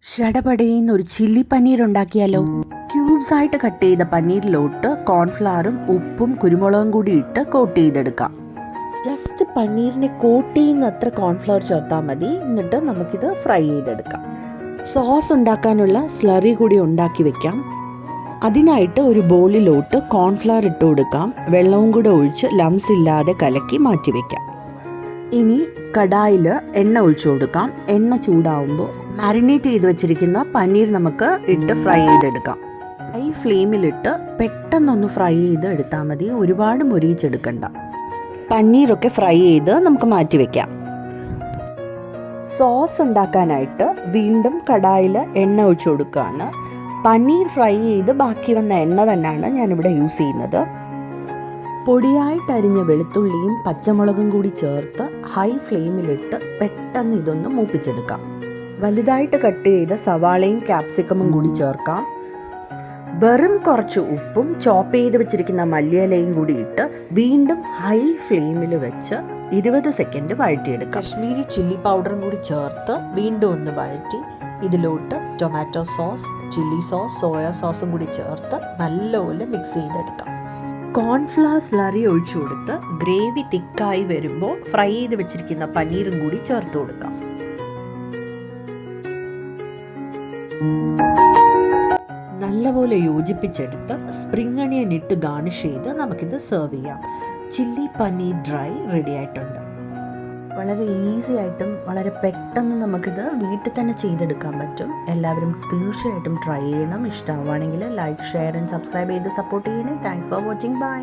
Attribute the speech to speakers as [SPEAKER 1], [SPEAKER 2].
[SPEAKER 1] ഷടപടേന്ന് ഒരു ചില്ലി പനീർ ഉണ്ടാക്കിയാലോ? ക്യൂബ്സ് ആയിട്ട് കട്ട് ചെയ്ത പനീരിലോട്ട് കോൺഫ്ലവറും ഉപ്പും കുരുമുളകും കൂടി ഇട്ട് കോട്ട് ചെയ്തെടുക്കാം. ജസ്റ്റ് പനീറിനെ കോട്ട് ചെയ്യുന്ന അത്ര കോൺഫ്ലവർ ചേർത്താൽ മതി. എന്നിട്ട് നമുക്കിത് ഫ്രൈ ചെയ്തെടുക്കാം. സോസ് ഉണ്ടാക്കാനുള്ള സ്ലറി കൂടി ഉണ്ടാക്കി വെക്കാം. അതിനായിട്ട് ഒരു ബോളിലോട്ട് കോൺഫ്ലവർ ഇട്ട് കൊടുക്കാം. വെള്ളവും കൂടെ ഒഴിച്ച് ലംസ് ഇല്ലാതെ കലക്കി മാറ്റി വെക്കാം. ഇനി കടായിൽ എണ്ണ ഒഴിച്ചു കൊടുക്കാം. എണ്ണ ചൂടാവുമ്പോൾ മാരിനേറ്റ് ചെയ്ത് വെച്ചിരിക്കുന്ന പനീർ നമുക്ക് ഇട്ട് ഫ്രൈ ചെയ്തെടുക്കാം. ഹൈ ഫ്ലെയിമിലിട്ട് പെട്ടെന്നൊന്ന് ഫ്രൈ ചെയ്ത് എടുത്താൽ മതി. ഒരുപാട് മൊരിയിച്ചെടുക്കണ്ട. പനീറൊക്കെ ഫ്രൈ ചെയ്ത് നമുക്ക് മാറ്റി വെക്കാം. സോസ് ഉണ്ടാക്കാനായിട്ട് വീണ്ടും കടായിൽ എണ്ണ ഒഴിച്ചു കൊടുക്കുകയാണ്. പനീർ ഫ്രൈ ചെയ്ത് ബാക്കി വന്ന എണ്ണ തന്നെയാണ് ഞാനിവിടെ യൂസ് ചെയ്യുന്നത്. പൊടിയായിട്ടരിഞ്ഞ വെളുത്തുള്ളിയും പച്ചമുളകും കൂടി ചേർത്ത് ഹൈ ഫ്ലെയിമിലിട്ട് പെട്ടെന്ന് ഇതൊന്ന് മൂപ്പിച്ചെടുക്കാം. വലുതായിട്ട് കട്ട് ചെയ്ത സവാളയും ക്യാപ്സിക്കമും കൂടി ചേർക്കാം. വെറും കുറച്ച് ഉപ്പും ചോപ്പ് ചെയ്ത് വെച്ചിരിക്കുന്ന മല്ലിയിലയും കൂടി ഇട്ട് വീണ്ടും ഹൈ ഫ്ലെയിമിൽ വെച്ച് 20 സെക്കൻഡ് വഴറ്റിയെടുക്കാം. കശ്മീരി ചില്ലി പൗഡറും കൂടി ചേർത്ത് വീണ്ടും ഒന്ന് വഴറ്റി ഇതിലോട്ട് tomato sauce, chilli sauce, soya സോസും കൂടി ചേർത്ത് നല്ലപോലെ മിക്സ് ചെയ്തെടുക്കാം. കോൺഫ്ലവർ സ്ലറി ഒഴിച്ചു കൊടുത്ത് ഗ്രേവി തിക്കായി വരുമ്പോൾ ഫ്രൈ ചെയ്ത് വെച്ചിരിക്കുന്ന പനീറും കൂടി ചേർത്ത് കൊടുക്കാം. നല്ലപോലെ യോജിപ്പിച്ചെടുത്ത് സ്പ്രിംഗ് അണിയൻ ഇട്ട് ഗാർണിഷ് ചെയ്ത് നമുക്കിത് സെർവ് ചെയ്യാം. ചില്ലി പനീർ ഡ്രൈ റെഡി ആയിട്ടുണ്ട്. വളരെ ഈസി ആയിട്ടും വളരെ പെട്ടെന്ന് നമുക്കിത് വീട്ടിൽ തന്നെ ചെയ്തെടുക്കാൻ പറ്റും. എല്ലാവരും തീർച്ചയായിട്ടും ട്രൈ ചെയ്യണം. ഇഷ്ടമാവുകയാണെങ്കിൽ ലൈക്ക്, ഷെയർ ആൻഡ് സബ്സ്ക്രൈബ് ചെയ്ത് സപ്പോർട്ട് ചെയ്യണേ. Thanks for watching. ബൈ.